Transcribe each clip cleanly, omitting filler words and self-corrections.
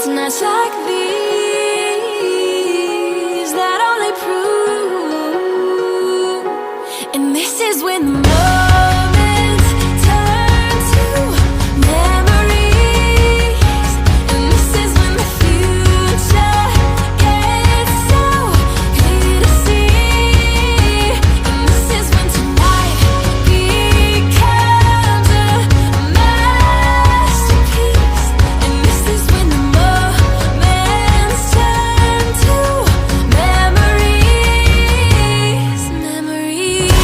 Nights like these that only prove, and this is when the moments turn to memories, and this is when the future gets so clear to see, and this is when tonight becomes a masterpiece, and this is when the moments turn to memories, memories.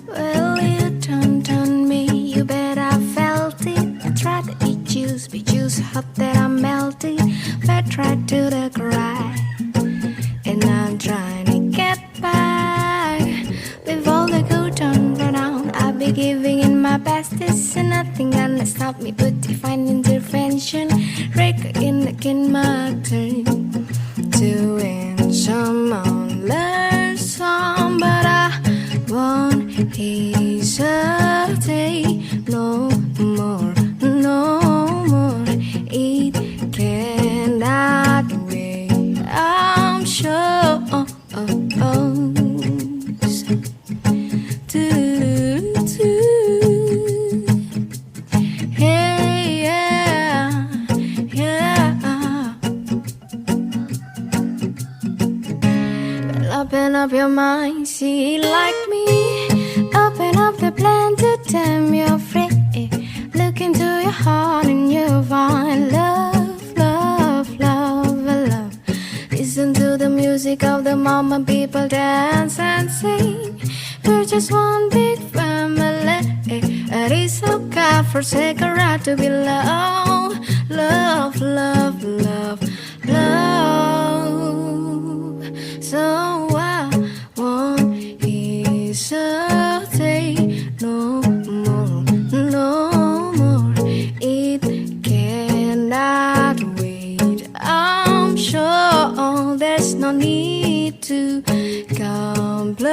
Well, you turned on me, you bet I felt it. I tried to eat juice, but juice hot that I melted. But tried to the cry, and I'm trying to get back. With all the good on run out, I'll be giving in my bestest, and nothing gonna stop me but divine intervention. Break in my turn to win someone, learn some, but I won't hesitate no more, no more. It cannot wait, I'm sure. Hey, yeah, yeah. Well, open up your mind, see like me. Open up the plan to tame your free. Look into your heart and you'll find love, love, love, love. Listen to the music of the mama, people dance and sing. We're just one big family. It is so God forsaken right to be loved. Love, love, love, love. So I won't hesitate no more, no more. It cannot wait, I'm sure. There's no need to complicate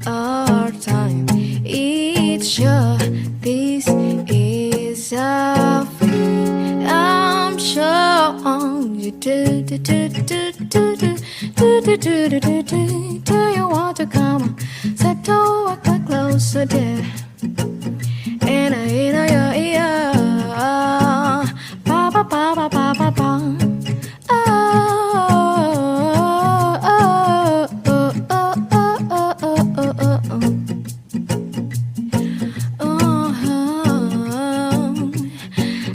our time. It's sure this is a fate, I'm sure. You do do do do do do do do do do do do. Do you want to come? Settle a bit closer, dear. In your ear, ba ba ba ba ba ba ba. Oh, oh, oh, oh, oh, oh, oh, oh, oh.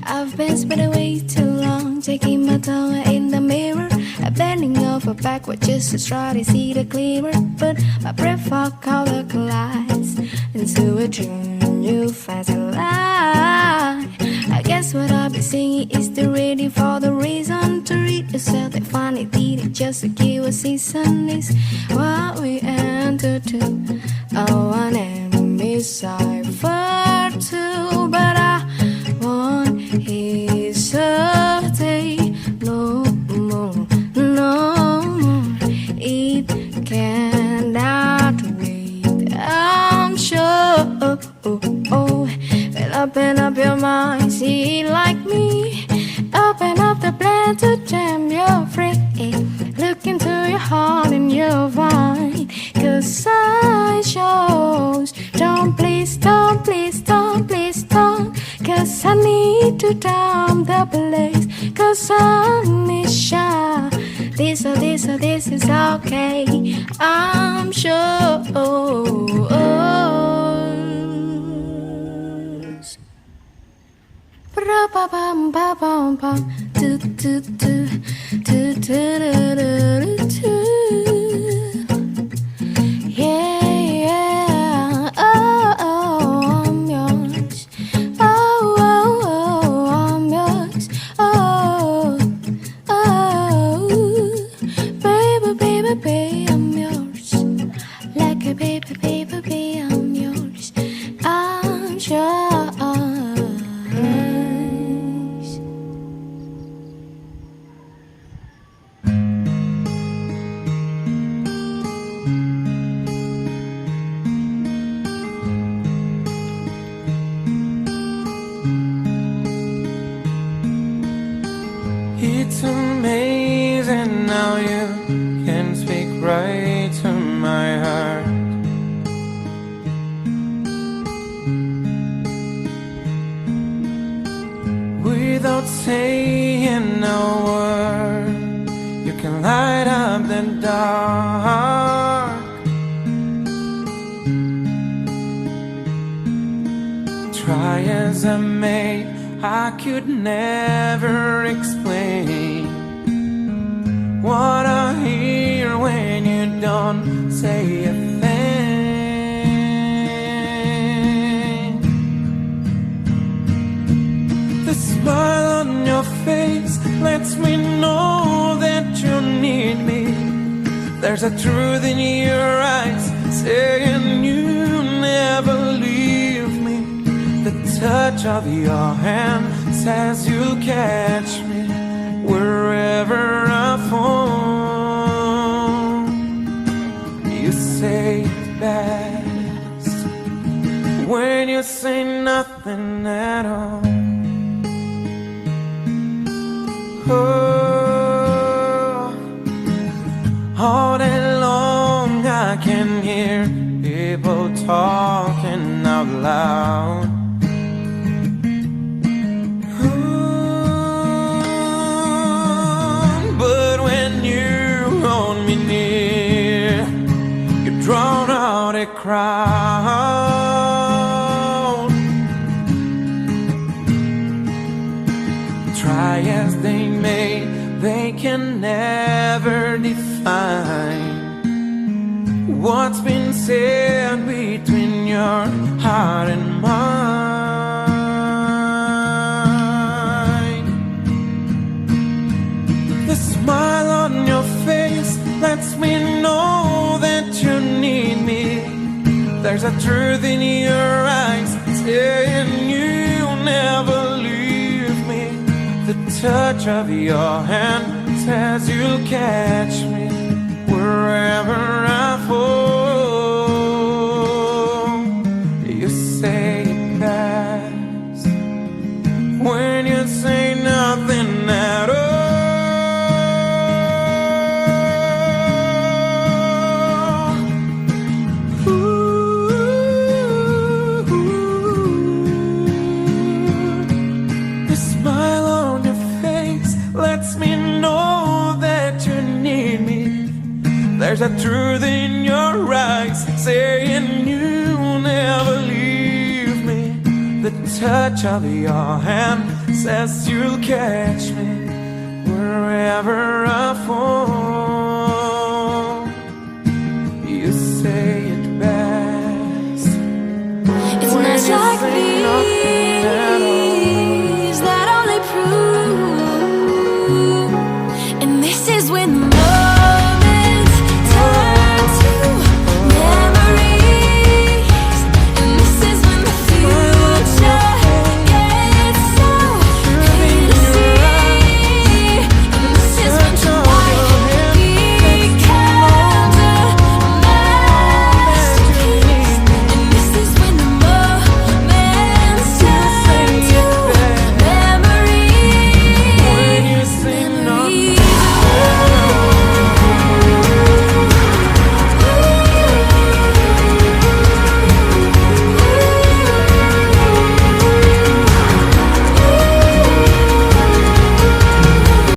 I've been spending way too long taking my tongue in the mirror, bending over backward just to try to see the clearer. But my breath all color collides into a dream you fast and lie. I guess what I'll be singing is the reading for the reason to read yourself. They finally did it just to give a season is what we enter to. Oh, an enemy cipher too, but I won't hesitate no more, no more. It cannot wait, I'm sure. Oh, oh, oh. Well, open up your mind, see like me. Open up the plan to jam your free. Look into your heart and you'll find. 'Cause I shows. Don't please, don't please, don't please, don't. 'Cause I need to down the place. 'Cause I'm shy. This is okay, I'm sure. Ba-ba-bum-ba-bum-bum. Do, do, do, do, do, do, do, do. Yeah, yeah. Oh, oh, I'm yours. Oh, oh, oh, I'm yours. Oh, oh. the dark. Try as I may, I could never explain what I hear when you don't say a thing. The smile on your face lets me know that you need me. There's a truth in your eyes saying you never leave me. The touch of your hand says you'll catch me wherever I fall. You say it best when you say nothing at all. Oh, all day long I can hear people talking out loud. But when you hold me near, you drown out a crowd. Try as they may, they can never define what's been said between your heart and mine. The smile on your face lets me know that you need me. There's a truth in your eyes saying you'll never leave me. The touch of your hand says you'll catch me wherever I fall. You say it best when you say nothing at all. The smile on your face lets me know that you need me. There's a truth in your eyes saying you'll never leave me. The touch of your hand says you'll catch me wherever I fall. You say it best. It's nights like these that only prove, and this is when